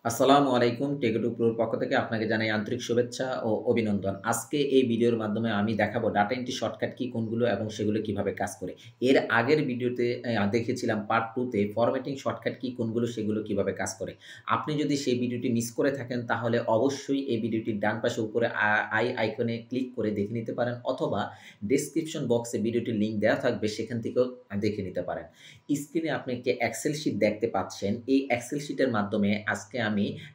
আসসালামু আলাইকুম। টেকটু প্রোর পক্ষ থেকে আপনাকে জানাই আন্তরিক শুভেচ্ছা ও অভিনন্দন। আজকে এই ভিডিওর মাধ্যমে আমি দেখাবো ডাটা এন্ট্রি শর্টকাট কি কোনগুলো এবং সেগুলো কিভাবে কাজ করে। এর আগের ভিডিওতে দেখিয়েছিলাম পার্ট 2 তে ফরম্যাটিং শর্টকাট কি কোনগুলো সেগুলো কিভাবে কাজ করে। আপনি যদি সেই ভিডিওটি মিস করে থাকেন তাহলে অবশ্যই এই ভিডিওটির ডান পাশে উপরে আই আইকনে ক্লিক করে দেখে নিতে পারেন অথবা ডেসক্রিপশন বক্সে ভিডিওটির লিংক দেওয়া থাকবে সেখান থেকেও দেখে নিতে পারেন। স্ক্রিনে আপনি একটি এক্সেল শিট দেখতে পাচ্ছেন। এই এক্সেল শিটের মাধ্যমে আজকে আমি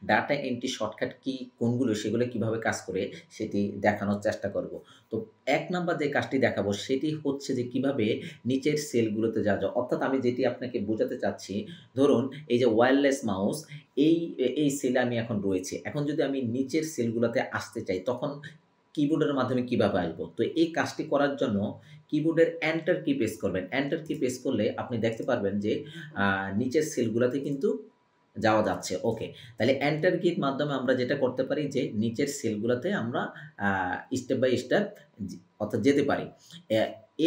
ডাটা এন্ট্রি শর্টকাট কি কোনগুলো সেগুলো কিভাবে কাজ করে সেটি দেখানোর চেষ্টা করব। তো ১ নাম্বার যে কাজটি দেখাবো সেটি হচ্ছে যে কিভাবে নিচের সেলগুলোতে যাওয়া যায়। অর্থাৎ আমি যেটি আপনাকে বোঝাতে চাচ্ছি, ধরুন এই যে ওয়্যারলেস মাউস এই সেলে আমি এখন রয়েছি। এখন যদি আমি নিচের সেলগুলোতে আসতে চাই তখন কিবোর্ডের মাধ্যমে কিভাবে আসবো? তো এই কাজটি করার জন্য কিবোর্ডের এন্টার কি প্রেস করবেন। এন্টার কি প্রেস করলে আপনি দেখতে পারবেন যে আ নিচের সেলগুলাতে কিন্তু যাওয়া যাচ্ছে। ওকে। তাহলে এন্টার কির মাধ্যমে আমরা যেটা করতে পারি যে নিচের সেলগুলাতে আমরা আ স্টেপ বাই স্টেপ অর্থাৎ যেতে পারি। এ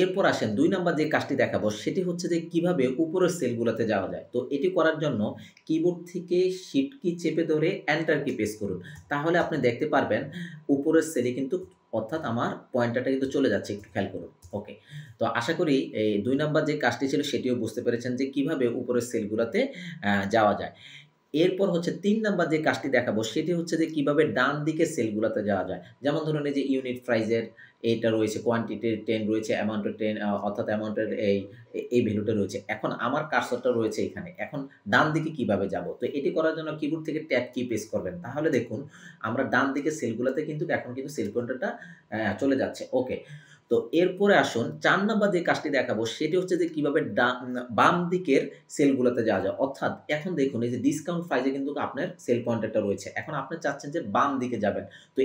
এরপর আসেন ২ নাম্বার যে কাজটি দেখাবো সেটি হচ্ছে যে কিভাবে উপরের সেলগুলাতে যাওয়া যায়। তো এটি করার জন্য কিবোর্ড থেকে শিফট কি চেপে ধরে এন্টার কি প্রেস করুন। তাহলে আপনি দেখতে পারবেন উপরের সেলে কিন্তু অর্থাৎ আমার পয়েন্টারটা কিন্তু চলে যাচ্ছে। একটু খেয়াল করুন। ওকে। তো আশা করি এই ২ নাম্বার যে কাজটি ছিল সেটিও বুঝতে পেরেছেন যে কিভাবে উপরের সেলগুলাতে যাওয়া যায়। এরপর হচ্ছে ৩ নাম্বার যে কাজটি দেখাবো সেটি হচ্ছে যে কিভাবে ডান দিকের সেলগুলাতে যাওয়া যায়। যেমন ধরুন এই যে ইউনিট প্রাইজের এইটা রয়েছে, কোয়ান্টিটির 10 রয়েছে, অ্যামাউন্টের 10 অর্থাৎ অ্যামাউন্টের এই ভ্যালুটা রয়েছে। এখন আমার কার্সরটা রয়েছে এখানে। এখন ডান দিকে কিভাবে যাবো? তো এটি করার জন্য কিবোর্ড থেকে ট্যাব কি প্রেস করবেন। তাহলে দেখুন আমরা ডান দিকের সেলগুলাতে কিন্তু এখন কিন্তু সেল পয়েন্টারটা চলে যাচ্ছে। ওকে। তো এরপরে আসুন ৪ নাম্বার যে কাজটি দেখাবো সেটি হচ্ছে যে কিভাবে বাম দিকের সেলগুলোতে যাওয়া যায়। অর্থাৎ এখন দেখুন এই যে ডিসকাউন্ট প্রাইস এ কিন্তু আপনার সেল পয়েন্টারটা রয়েছে। এখন আপনি চাচ্ছেন যে বাম দিকে যাবেন। তো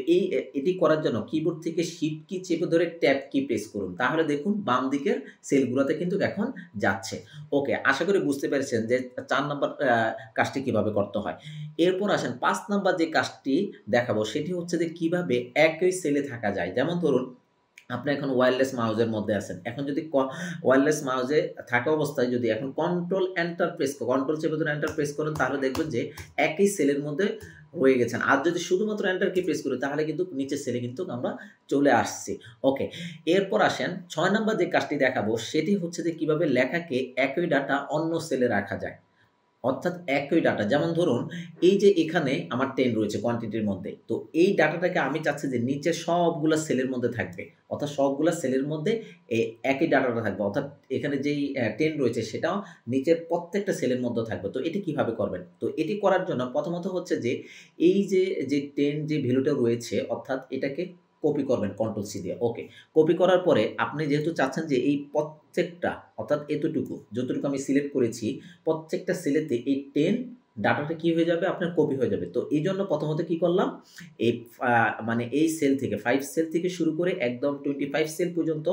এটি করার জন্য কিবোর্ড থেকে শিফট কি চেপে ধরে ট্যাব কি প্রেস করুন। তাহলে দেখুন বাম দিকের সেলগুলোতে কিন্তু এখন যাচ্ছে। ওকে, আশা করি বুঝতে পেরেছেন যে ৪ নাম্বার কাজটি কিভাবে করতে হয়। এরপর আসেন ৫ নাম্বার যে কাজটি দেখাবো সেটি হচ্ছে যে কিভাবে একই সেলে থাকা যায়। যেমন ধরুন আপনি এখন ওয়্যারলেস মাউসের মধ্যে আছেন। এখন যদি ওয়্যারলেস মাউসে থাকা অবস্থায় যদি এখন কন্ট্রোল চেপে ধরে এন্টার প্রেস করেন তাহলে দেখবেন যে একই সেলের মধ্যে রয়ে গেছেন। আর যদি শুধুমাত্র এন্টার কি প্রেস করি তাহলে কিন্তু নিচের সেলে কিন্তু আমরা চলে আসছি। ওকে। এরপর আসেন ৬ নাম্বার যে কাজটি দেখাবো সেটি হচ্ছে যে কিভাবে লেখাকে একই ডাটা অন্য সেলে রাখা যায়। অর্থাৎ একই ডাটা। যেমন ধরুন এই যে এখানে আমার 10 রয়েছে কোয়ান্টিটির মধ্যে। তো এই ডাটাটাকে আমি চাচ্ছি যে নিচের সবগুলা সেলের মধ্যে থাকবে। অর্থাৎ সবগুলা সেলের মধ্যে একই ডাটাটা থাকবে। অর্থাৎ এখানে যেই 10 রয়েছে সেটাও নিচের প্রত্যেকটা সেলের মধ্যে থাকবে। তো এটি কিভাবে করবেন? তো এটি করার জন্য প্রথমত হচ্ছে যে এই যে 10 যে ভ্যালুটা রয়েছে অর্থাৎ এটাকে কপি করবেন কন্ট্রোল সি দিয়ে। ওকে। কপি করার পরে আপনি যেহেতু চাচ্ছেন যে এই প্রত্যেকটা অর্থাৎ এতটুকু যতটুকু আমি সিলেক্ট করেছি প্রত্যেকটা সেলেতে এই 10 ডাটাটা কি হয়ে যাবে? আপনার কপি হয়ে যাবে। তো এইজন্য প্রথমত কি করলাম? এই আ মানে এই সেল থেকে 5 সেল থেকে শুরু করে একদম 25 সেল পর্যন্ত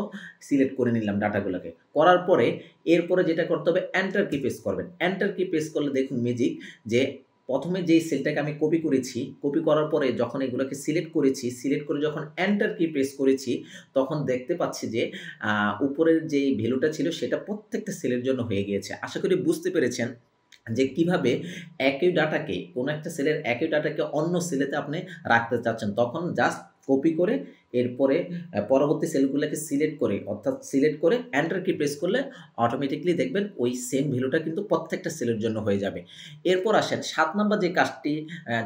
সিলেক্ট করে নিলাম ডাটাগুলাকে। করার পরে এরপরে যেটা করতে হবে এন্টার কি প্রেস করবেন। এন্টার কি প্রেস করলে দেখুন ম্যাজিক যে ১ম এ যেই সেলটাকে আমি কপি করেছি, কপি করার পরে যখন এগুলাকে সিলেক্ট করেছি, সিলেক্ট করে যখন এন্টার কি প্রেস করেছি তখন দেখতে পাচ্ছি যে আ উপরের যেই ভ্যালুটা ছিল সেটা প্রত্যেকটা সেলের জন্য হয়ে গিয়েছে। আশা করি বুঝতে পেরেছেন যে কিভাবে একই ডাটাকে কোনো একটা সেলের একই ডাটাকে অন্য সেলেতে আপনি রাখতে চাচ্ছেন। তখন জাস্ট কপি করে এরপরে পরবর্তী সেলগুলোকে সিলেক্ট করে অর্থাৎ সিলেক্ট করে এন্টার কি প্রেস করলে অটোমেটিক্যালি দেখবেন ওই সেম ভ্যালুটা কিন্তু প্রত্যেকটা সেলের জন্য হয়ে যাবে। এরপর আসেন ৭ নাম্বার যে কাজটি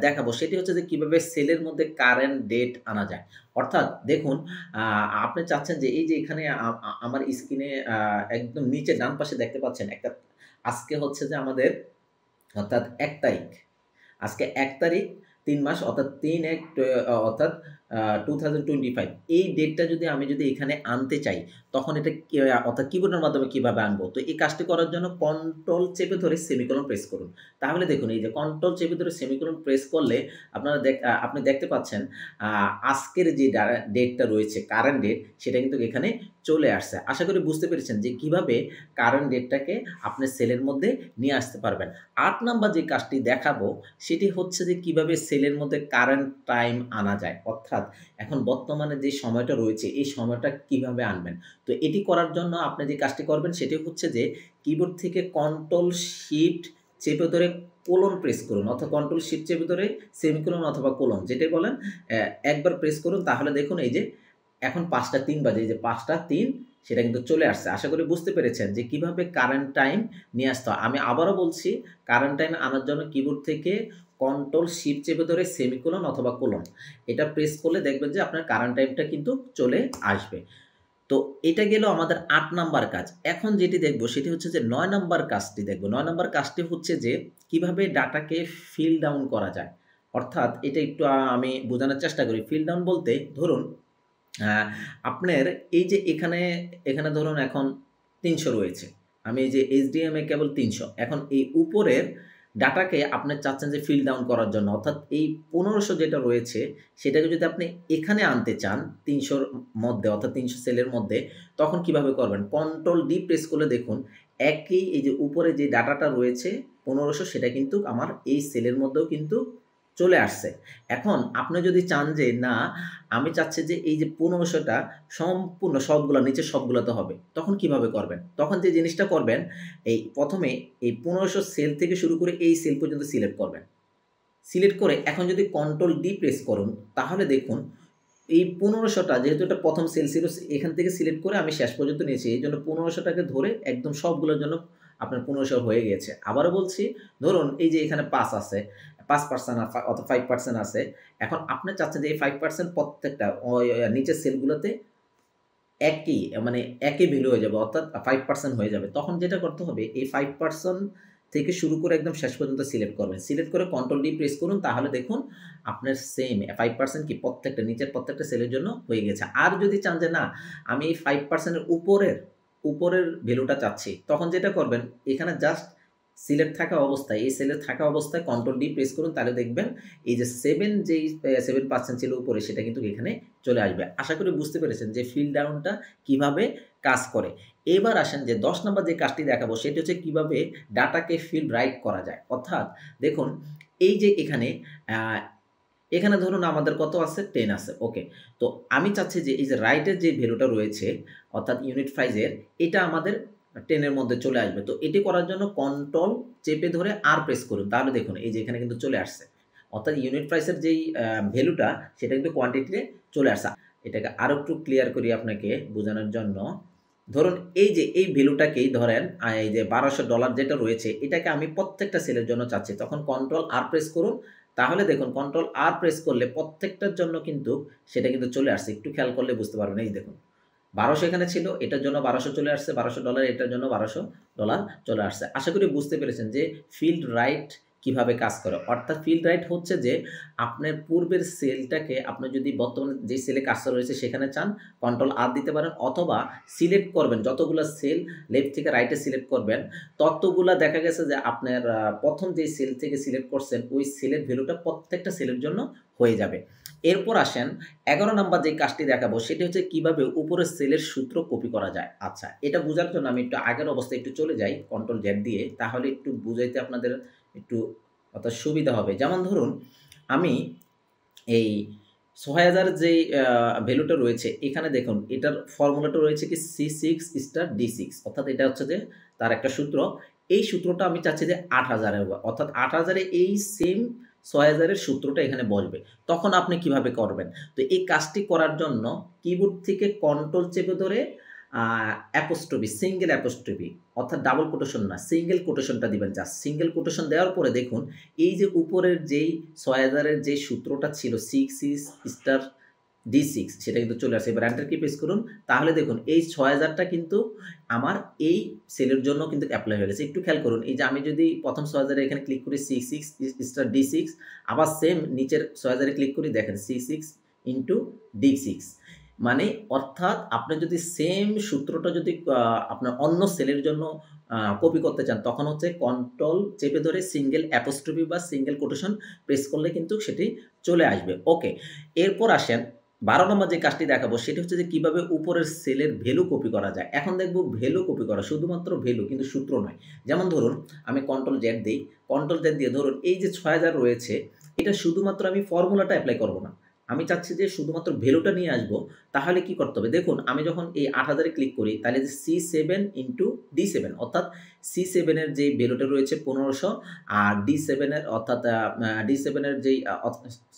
দেখাবো সেটি হচ্ছে যে কিভাবে সেলের মধ্যে কারেন্ট ডেট আনা যায়। অর্থাৎ দেখুন আ আপনি চাচ্ছেন যে এই যে এখানে আমার স্ক্রিনে একদম নিচে ডান পাশে দেখতে পাচ্ছেন একটা আজকে হচ্ছে যে আমাদের অর্থাৎ ১ তারিখ। আজকে ১ তারিখ ৩ মাস অর্থাৎ ৩-১ অর্থাৎ 2025 এই ডেটটা যদি আমি এখানে আনতে চাই, তখন এটা অর্থাৎ কিবোর্ডের মাধ্যমে কিভাবে আনবো? তো এই কাজটি করার জন্য কন্ট্রোল চেপে ধরে সেমিকোলন প্রেস করুন। তাহলে দেখুন এই যে কন্ট্রোল চেপে ধরে সেমিকোলন প্রেস করলে আপনি দেখতে পাচ্ছেন আ আজকের যে ডেটটা রয়েছে কারেন্ট ডেট সেটা কিন্তু এখানে চলে আসছে। আশা করি বুঝতে পেরেছেন যে কিভাবে কারেন্ট ডেটটাকে আপনি সেলের মধ্যে নিয়ে আসতে পারবেন। ৮ নাম্বার যে কাজটি দেখাবো সেটি হচ্ছে যে কিভাবে সেলের মধ্যে কারেন্ট টাইম আনা যায়। অর্থাৎ এখন বর্তমানে যে সময়টা রয়েছে এই সময়টা কিভাবে আনবেন। তো এটি করার জন্য আপনি যে কাজটি করবেন সেটি হচ্ছে যে কিবোর্ড থেকে কন্ট্রোল শিফট চেপে ধরে কোলন প্রেস করুন, অর্থাৎ কন্ট্রোল শিফট চেপে ধরে সেমিকোলন অথবা কোলন যেটাই বলেন একবার প্রেস করুন। তাহলে দেখুন এই যে এখন 5টা 3 বাজে, এই যে 5টা 3 সেটা কিন্তু চলে আসছে। আশা করি বুঝতে পেরেছেন যে কিভাবে কারেন্ট টাইম নিয়ে আসতে হয়। আমি আবারও বলছি, কারেন্ট টাইম আনার জন্য কিবোর্ড থেকে কন্ট্রোল শিফট চেপে ধরে সেমিকোলন অথবা কোলন এটা প্রেস করলে দেখবেন যে আপনার কারেন্ট টাইমটা কিন্তু চলে আসবে। তো এটা গেল আমাদের ৮ নাম্বার কাজ। এখন যেটি দেখব সেটি হচ্ছে যে ৯ নাম্বার কাজটি দেখব। ৯ নাম্বার কাজটি হচ্ছে যে কিভাবে ডাটাকে ফিল ডাউন করা যায়। অর্থাৎ এটা একটু আমি বোঝানোর চেষ্টা করি। ফিল ডাউন বলতে ধরুন আপনার এই যে এখানে ধরুন এখন ৩০০ রয়েছে। আমি এই যে HDMI কেবল ৩০০। এখন এই উপরের ডাটাকে আপনি চাচ্ছেন যে ফিল ডাউন করার জন্য, অর্থাৎ এই ১৫০০ যেটা রয়েছে সেটাকে যদি আপনি এখানে আনতে চান ৩০০-র মধ্যে, অর্থাৎ ৩০০ সেলের মধ্যে, তখন কিভাবে করবেন? কন্ট্রোল ডি প্রেস করলে দেখুন একই এই যে উপরে যে ডাটাটা রয়েছে ১৫০০ সেটা কিন্তু আমার এই সেলের মধ্যেও কিন্তু চলে আসছে। এখন আপনি যদি চান যে না আমি চাচ্ছি যে এই যে ১৫০০টা সম্পূর্ণ সবগুলা নিচের সবগুলাতে হবে, তখন কিভাবে করবেন? তখন যে জিনিসটা করবেন, এই ১ম এ এই ১৫০০ সেল থেকে শুরু করে এই সেল পর্যন্ত সিলেক্ট করবেন। সিলেক্ট করে এখন যদি কন্ট্রোল ডি প্রেস করুন তাহলে দেখুন এই ১৫০০টা যেহেতু এটা ১ম সেল ছিল এখান থেকে সিলেক্ট করে আমি শেষ পর্যন্ত নিয়েছি। এইজন্য ১৫০০টাকে ধরে একদম সবগুলোর জন্য আপনার ১৫০০ হয়ে গিয়েছে। আবারও বলছি, ধরুন এই যে এখানে ৫ আছে, ৫% অথবা 5% আছে। এখন আপনি চাচ্ছেন যে এই 5% প্রত্যেকটা নিচের সেলগুলোতে একই ভ্যালু হয়ে যাবে, অর্থাৎ 5% হয়ে যাবে। তখন যেটা করতে হবে এই 5% থেকে শুরু করে একদম শেষ পর্যন্ত সিলেক্ট করবেন। সিলেক্ট করে কন্ট্রোল ডি প্রেস করুন তাহলে দেখুন আপনার সেম 5% কি প্রত্যেকটা নিচের প্রত্যেকটা সেলের জন্য হয়ে গেছে। আর যদি চান যে না আমি এই 5% এর উপরের ভ্যালুটা চাচ্ছি, তখন যেটা করবেন এখানে জাস্ট সিলেক্ট থাকা অবস্থায় এই সেলে থাকা অবস্থায় কন্ট্রোল ডি প্রেস করুন তাহলে দেখবেন এই যে 7% ছিল উপরে সেটা কিন্তু এখানে চলে আসবে। আশা করি বুঝতে পেরেছেন যে ফিল ডাউনটা কিভাবে কাজ করে। এবার আসেন যে ১০ নম্বর যে কাজটি দেখাবো সেটি হচ্ছে কিভাবে ডাটাকে ফিল রাইট করা যায়। অর্থাৎ দেখুন এই যে এখানে ধরুন আমাদের কত আছে 10 আছে, ওকে। তো আমি চাচ্ছি যে এই যে রাইটের যে ভ্যালুটা রয়েছে অর্থাৎ ইউনিট প্রাইসের এটা আমাদের 10 এর মধ্যে চলে আসবে। তো এটি করার জন্য কন্ট্রোল চেপে ধরে আর প্রেস করুন তাহলে দেখুন এই যে এখানে কিন্তু চলে আসছে। অর্থাৎ ইউনিট প্রাইসের যেই ভ্যালুটা সেটা কিন্তু কোয়ান্টিটিতে চলে আসছে। এটাকে আরো একটু ক্লিয়ার করি আপনাকে বোঝানোর জন্য। ধরুন এই যে এই ভ্যালুটাকেই ধরেন এই যে $1200 যেটা রয়েছে এটাকে আমি প্রত্যেকটা সেলের জন্য চাচ্ছি। তখন কন্ট্রোল আর প্রেস করুন তাহলে দেখুন কন্ট্রোল আর প্রেস করলে প্রত্যেকটার জন্য কিন্তু সেটা কিন্তু চলে আসছে। একটু খেয়াল করলে বুঝতে পারবেন। এই দেখুন ১২০০ এখানে ছিল, এটার জন্য ১২০০ চলে আসছে, $1200 এটার জন্য $1200 চলে আসছে। আশা করি বুঝতে পেরেছেন যে ফিল্ড রাইট কিভাবে কাজ করে। অর্থাৎ ফিল্ড রাইট হচ্ছে যে আপনার পূর্বের সেলটাকে আপনি যদি বর্তমানে যে সেলে কাজটা রয়েছে সেখানে চান কন্ট্রোল আর দিতে পারেন, অথবা সিলেক্ট করবেন যতগুলো সেল লেফট থেকে রাইটে সিলেক্ট করবেন ততগুলা দেখা গেছে যে আপনার প্রথম যে সেল থেকে সিলেক্ট করছেন ওই সেলের ভ্যালুটা প্রত্যেকটা সেলের জন্য হয়ে যাবে। এরপর আসেন ১১ নাম্বার যে কাজটি দেখাবো সেটি হচ্ছে কিভাবে উপরের সেলের সূত্র কপি করা যায়। আচ্ছা, এটা বোঝার জন্য আমি একটু আগের অবস্থায় একটু চলে যাই কন্ট্রোল জেড দিয়ে, তাহলে একটু বুঝাইতে আপনাদের একটু অর্থাৎ সুবিধা হবে। যেমন ধরুন আমি এই ৬০০০ যেই ভ্যালুটা রয়েছে এখানে দেখুন এটার ফর্মুলাটা রয়েছে কি C6 স্টার D6, অর্থাৎ এটা হচ্ছে যে তার একটা সূত্র। এই সূত্রটা আমি চাচ্ছি যে ৮০০০ এ, অর্থাৎ ৮০০০ এ এই সেম ৬০০০ এর সূত্রটা এখানে বসবে। তখন আপনি কিভাবে করবেন? তো এই কাজটি করার জন্য কিবোর্ড থেকে কন্ট্রোল চেপে ধরে অ্যাপোস্ট্রফি, সিঙ্গেল অ্যাপোস্ট্রফি অর্থাৎ ডাবল কোটেশন না, সিঙ্গেল কোটেশনটা দিবেন। জাস্ট সিঙ্গেল কোটেশন দেওয়ার পরে দেখুন এই যে উপরের যেই ৬০০০ এর যে সূত্রটা ছিল 6 স্টার D6 সেটা কিন্তু চলে আসে। এবার এন্টার কি প্রেস করুন তাহলে দেখুন এই ৬০০০টা কিন্তু আমার এই সেলের জন্য কিন্তু এপ্লাই হয়ে গেছে। একটু খেয়াল করুন এই যে আমি যদি প্রথম ৬০০০ এখানে ক্লিক করি 6 স্টার D6, আবার সেম নিচের ৬০০০ এ ক্লিক করি দেখেন C6 ইনটু D6, মানে অর্থাৎ আপনি যদি সেম সূত্রটা যদি আপনার অন্য সেলের জন্য কপি করতে চান তখন হচ্ছে কন্ট্রোল চেপে ধরে সিঙ্গেল অ্যাপোস্ট্রফি বা সিঙ্গেল কোটেশন প্রেস করলে কিন্তু সেটি চলে আসবে। ওকে, এরপর আসেন ১২ নম্বর যে কাজটি দেখাবো সেটি হচ্ছে যে কিভাবে উপরের সেলের ভ্যালু কপি করা যায়। এখন দেখব ভ্যালু কপি করা, শুধুমাত্র ভ্যালু কিন্তু সূত্র নয়। যেমন ধরুন আমি কন্ট্রোল জেড দিই, কন্ট্রোল জেড দিয়ে ধরুন এই যে ৬০০০ রয়েছে এটা শুধুমাত্র আমি ফর্মুলাটা এপ্লাই করব না, আমি চাচ্ছি যে শুধুমাত্র ভ্যালুটা নিয়ে আসবো, তাহলে কি করতে হবে? দেখুন আমি যখন এই ৮,০০০ এ ক্লিক করি তাহলে যে C7 ইন্টু D7 অর্থাৎ C7 এর যে ভ্যালুটা রয়েছে ১৫০০ আর D7 এর অর্থাৎ D7 এর যেই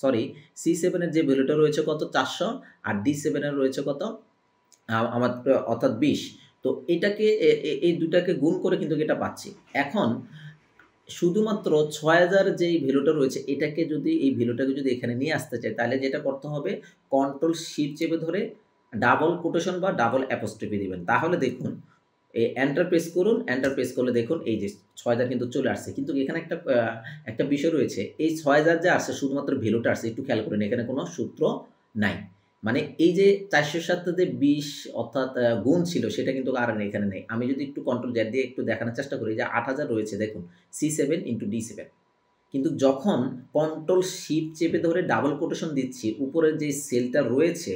সরি C7 এর যে ভ্যালুটা রয়েছে কত ৪০০ আর D7 এর রয়েছে কত আমার অর্থাৎ ২০। তো এটাকে এই দুটাকে গুণ করে কিন্তু এটা পাচ্ছি। এখন শুধুমাত্র ৬০০০ যেই ভ্যালুটা রয়েছে এটাকে যদি এই ভ্যালুটাকে যদি এখানে নিয়ে আসতে চাই তাহলে যেটা করতে হবে কন্ট্রোল শিফট চেপে ধরে ডাবল কোটেশন বা ডাবল অ্যাপোস্ট্রফি দিবেন। তাহলে দেখুন এই এন্টার প্রেস করুন, এন্টার প্রেস করলে দেখুন এই যে ৬০০০ কিন্তু চলে আসছে। কিন্তু এখানে একটা বিষয় রয়েছে। এই ৬০০০ যে আসছে শুধুমাত্র ভ্যালুটা আসছে একটু খেয়াল করেন এখানে কোনো সূত্র নাই। মানে এই যে ৪০০ এর সাথে যে ২০ অর্থাৎ গুণ ছিল সেটা কিন্তু আর এখানে নেই। আমি যদি একটু কন্ট্রোল জেড দিয়ে একটু দেখানোর চেষ্টা করি যে ৮০০০ রয়েছে দেখুন C7 ইন্টু D7 কিন্তু যখন কন্ট্রোল শিফট চেপে ধরে ডাবল কোটেশন দিচ্ছি উপরের যে সেলটা রয়েছে,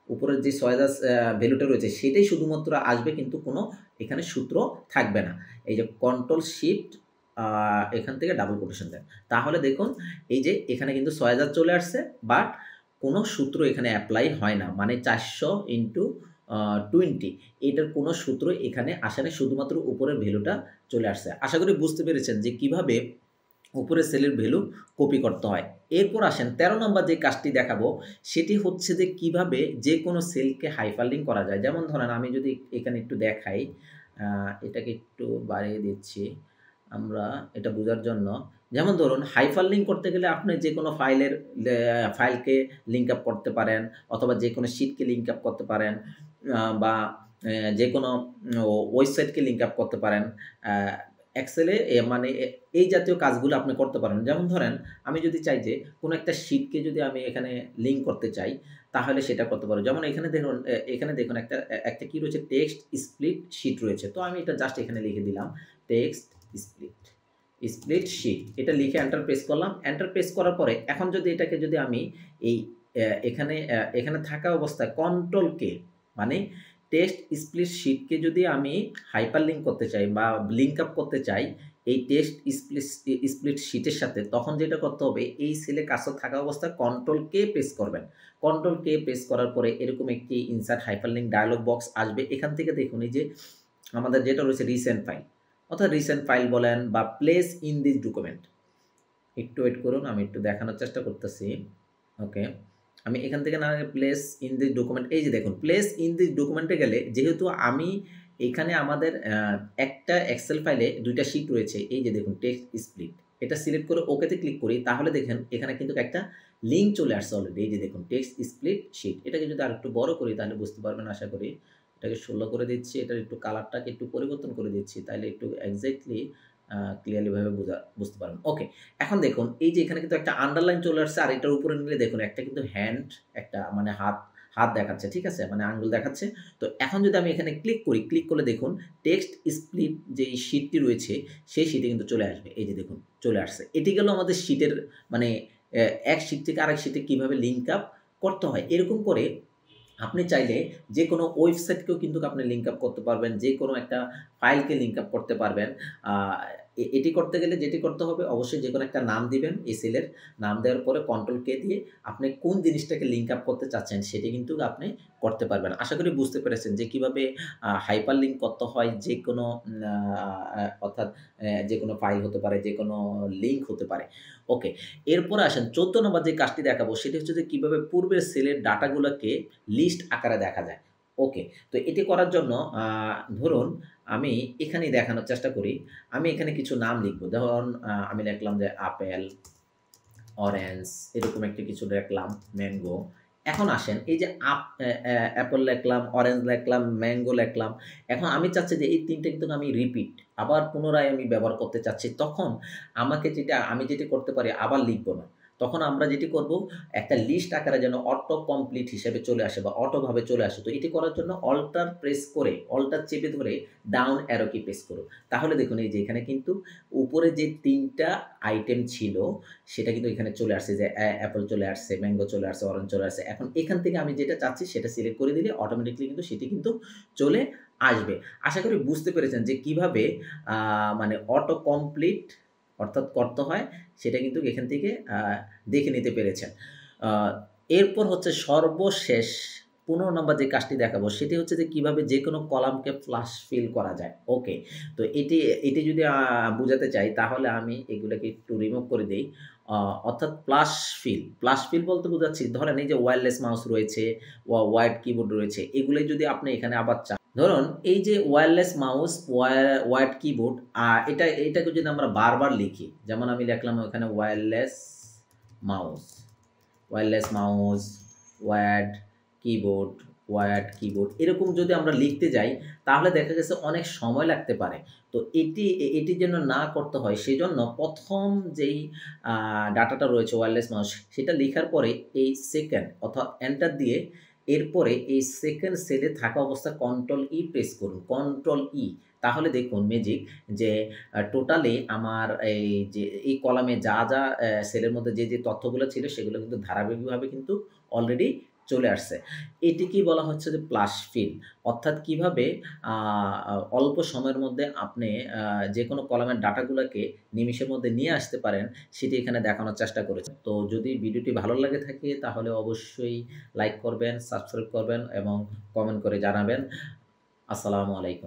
উপরের যে ৬০০০ ভ্যালুটা রয়েছে সেটাই শুধুমাত্র আসবে কিন্তু কোনো এখানে সূত্র থাকবে না। এই যে কন্ট্রোল শিফট এখান থেকে ডাবল কোটেশন দেন। তাহলে দেখুন এই যে এখানে কিন্তু ৬০০০ চলে আসছে বাট কোনো সূত্র এখানে অ্যাপ্লাই হয় না। মানে ৪০০ ইন্টু 20 এটার কোনো সূত্র এখানে আসে না, শুধুমাত্র উপরের ভ্যালুটা চলে আসছে। আশা করি বুঝতে পেরেছেন যে কিভাবে উপরের সেলের ভ্যালু কপি করতে হয়। এরপর আসেন ১৩ নম্বর যে কাজটি দেখাবো সেটি হচ্ছে যে কিভাবে যে কোনো সেলকে হাইপারলিংক করা যায়। যেমন ধরেন আমি যদি এখানে একটু দেখাই, এটাকে একটু বাড়িয়ে দিচ্ছি আমরা এটা বোঝার জন্য। যেমন ধরুন হাইপারলিংক করতে গেলে আপনি যে কোনো ফাইলকে লিঙ্ক আপ করতে পারেন অথবা যে কোনো শিটকে লিঙ্ক আপ করতে পারেন বা যে কোনো ওয়েবসাইটকে লিঙ্ক আপ করতে পারেন। এক্সেলে মানে এই জাতীয় কাজগুলো আপনি করতে পারেন। যেমন ধরেন আমি যদি চাই যে কোনো একটা শিটকে যদি আমি এখানে লিঙ্ক করতে চাই তাহলে সেটা করতে পারবো। যেমন এখানে দেখুন একটা কি রয়েছে টেক্সট স্প্লিট শিট রয়েছে। তো আমি এটা জাস্ট এখানে লিখে দিলাম টেক্সট স্প্লিট শিট। এটা লিখে এন্টার প্রেস করলাম। এন্টার প্রেস করার পরে এখন যদি এটাকে যদি আমি এই এখানে থাকা অবস্থায় কন্ট্রোল কে মানে টেক্সট স্প্লিট শিটকে যদি আমি হাইপারলিংক করতে চাই বা লিঙ্ক আপ করতে চাই এই টেক্সট স্প্লিট শিটের সাথে, তখন যেটা করতে হবে এই সেলে কার্সর থাকা অবস্থায় কন্ট্রোল কে প্রেস করবেন। কন্ট্রোল কে প্রেস করার পরে এরকম একটি ইনসার্ট হাইপারলিংক ডায়লগ বক্স আসবে। এখান থেকে দেখুন এই যে আমাদের যেটা রয়েছে রিসেন্ট ফাইল অর্থাৎ রিসেন্ট ফাইল বলেন বা প্লেস ইন দিস ডকুমেন্ট। একটু ওয়েট করুন, আমি একটু দেখানোর চেষ্টা করতেছি। ওকে, আমি এখান থেকে না প্লেস ইন দিস ডকুমেন্ট, এই যে দেখুন প্লেস ইন দিস ডকুমেন্টে গেলে যেহেতু আমি এখানে আমাদের একটা এক্সেল ফাইলে ২টা শিট রয়েছে, এই যে দেখুন টেক্সট স্প্লিট, এটা সিলেক্ট করে ওকেতে ক্লিক করি তাহলে দেখেন এখানে কিন্তু একটা লিঙ্ক চলে আসছে অলরেডি। এই যে দেখুন টেক্সট স্প্লিট শিট। এটাকে যদি আরেকটু বড় করি তাহলে বুঝতে পারবেন আশা করি। এটাকে ১৬ করে দিচ্ছি, এটার একটু কালারটাকে একটু পরিবর্তন করে দিচ্ছি তাহলে একটু এক্সাক্টলি ক্লিয়ারলি ভাবে বুঝতে পারবেন। ওকে, এখন দেখুন এই যে এখানে কিন্তু একটা আন্ডারলাইন চলে আসছে আর এটার উপরে নিলে দেখুন একটা কিন্তু হ্যান্ড একটা মানে হাত দেখাচ্ছে, ঠিক আছে? মানে আঙ্গুল দেখাচ্ছে। তো এখন যদি আমি এখানে ক্লিক করি, ক্লিক করলে দেখুন টেক্সট স্প্লিট যেই শিটটি রয়েছে সেই শিটে কিন্তু চলে আসবে। এই যে দেখুন চলে আসছে। এটি গেল আমাদের শিটের মানে এক শিট থেকে আরেক শিটে কিভাবে লিঙ্ক আপ করতে হয়। এরকম করে আপনি চাইলে যে কোনো ওয়েবসাইটকেও কিন্তু আপনি লিঙ্ক আপ করতে পারবেন, যে কোনো একটা ফাইলকে লিঙ্ক আপ করতে পারবেন। এটি করতে গেলে যেটি করতে হবে অবশ্যই যে কোনো একটা নাম দিবেন, এই সেলের নাম দেওয়ার পরে কন্ট্রোল কে দিয়ে আপনি কোন জিনিসটাকে লিঙ্ক আপ করতে চাচ্ছেন সেটি কিন্তু আপনি করতে পারবেন। আশা করি বুঝতে পেরেছেন যে কীভাবে হাইপার লিঙ্ক করতে হয় যে কোনো অর্থাৎ যে কোনো ফাইল হতে পারে, যে কোনো লিঙ্ক হতে পারে। ওকে, এরপরে আসেন ১৪ নম্বর যে কাজটি দেখাবো সেটি হচ্ছে যে কীভাবে পূর্বের সেলের ডাটাগুলোকে লিস্ট আকারে দেখা যায়। ওকে, তো এটি করার জন্য ধরুন আমি এখানেই দেখানোর চেষ্টা করি। আমি এখানে কিছু নাম লিখব। ধরুন আমি লিখলাম যে আপেল, অরেঞ্জ এরকম একটা কিছু লিখলাম, ম্যাঙ্গো। এখন আসেন এই যে অ্যাপল লিখলাম, অরেঞ্জ লিখলাম, ম্যাঙ্গো লিখলাম। এখন আমি চাচ্ছি যে এই ৩ টা কিন্তু আমি রিপিট আবার পুনরায় আমি ব্যবহার করতে চাচ্ছি। তখন আমি যেটি করতে পারি আবার লিখব না। তখন আমরা যেটি করব একটা লিস্ট আকারে যেন অটো কমপ্লিট হিসেবে চলে আসে বা অটোভাবে চলে আসে। তো এটি করার জন্য অল্টার প্রেস করে অল্টার চেপে ধরে ডাউন অ্যারো কি প্রেস করুন। তাহলে দেখুন এই যে এখানে কিন্তু উপরে যে ৩ টা আইটেম ছিল সেটা কিন্তু এখানে চলে আসছে যে অ্যাপল চলে আসছে, ম্যাঙ্গো চলে আসছে, অরেঞ্জ চলে আসছে। এখন এখান থেকে আমি যেটা চাচ্ছি সেটা সিলেক্ট করে দিলে অটোমেটিক্যালি কিন্তু সেটি কিন্তু চলে আসবে। আশা করি বুঝতে পেরেছেন যে কিভাবে মানে অটো কমপ্লিট অর্থাৎ করতে হয় সেটা কিন্তু এখান থেকে দেখে নিতে পেরেছেন। এরপর হচ্ছে সর্বশেষ ১৫ নাম্বার যে কাজটি দেখাবো সেটি হচ্ছে যে কিভাবে যেকোনো কলামকে ফ্লাশ ফিল করা যায়। ওকে। তো এটি যদি বুঝাতে চাই তাহলে আমি এগুলাকে একটু রিমুভ করে দেই। আ অর্থাৎ প্লাস ফিল বলতে বোঝাচ্ছি ধরেন এই যে ওয়্যারলেস মাউস রয়েছে, ওয়াইড কিবোর্ড রয়েছে এগুলোই যদি আপনি এখানে আবার চান। ধরুন এই যে ওয়্যারলেস মাউস, ওয়াইড কিবোর্ড এটাকে যদি আমরা বারবার লিখি, যেমন আমি লিখলাম ওখানে mouse. Wireless mouse, word keyboard, এরকম যদি আমরা লিখতে যাই তাহলে দেখা গেছে অনেক সময় লাগতে পারে। তো এটি যেন না করতে হয় সেজন্য ১ম যেই ডাটাটা রয়েছে ওয়্যারলেস মাউস সেটা লিখার পরে এই সেকেন্ড অর্থাৎ এন্টার দিয়ে এরপরে এই সেকেন্ড সেলে থাকা অবস্থায় কন্ট্রোল ই প্রেস করুন। কন্ট্রোল ই তাহলে দেখুন ম্যাজিক যে টোটালি আমার এই কলামে যা সেলের মধ্যে যে তথ্যগুলো ছিল সেগুলো কিন্তু ধারাবাহিকভাবে কিন্তু অলরেডি চলে আসছে। এটিকেই বলা হচ্ছে যে প্লাস ফিল। অর্থাৎ কিভাবে আ অল্প সময়ের মধ্যে আপনি যেকোনো কলামের ডাটাগুলাকে নিমিষের মধ্যে নিয়ে আসতে পারেন সেটি এখানে দেখানোর চেষ্টা করেছি। তো যদি ভিডিওটি ভালো লাগে থাকে তাহলে অবশ্যই লাইক করবেন, সাবস্ক্রাইব করবেন এবং কমেন্ট করে জানাবেন। আসসালামু আলাইকুম।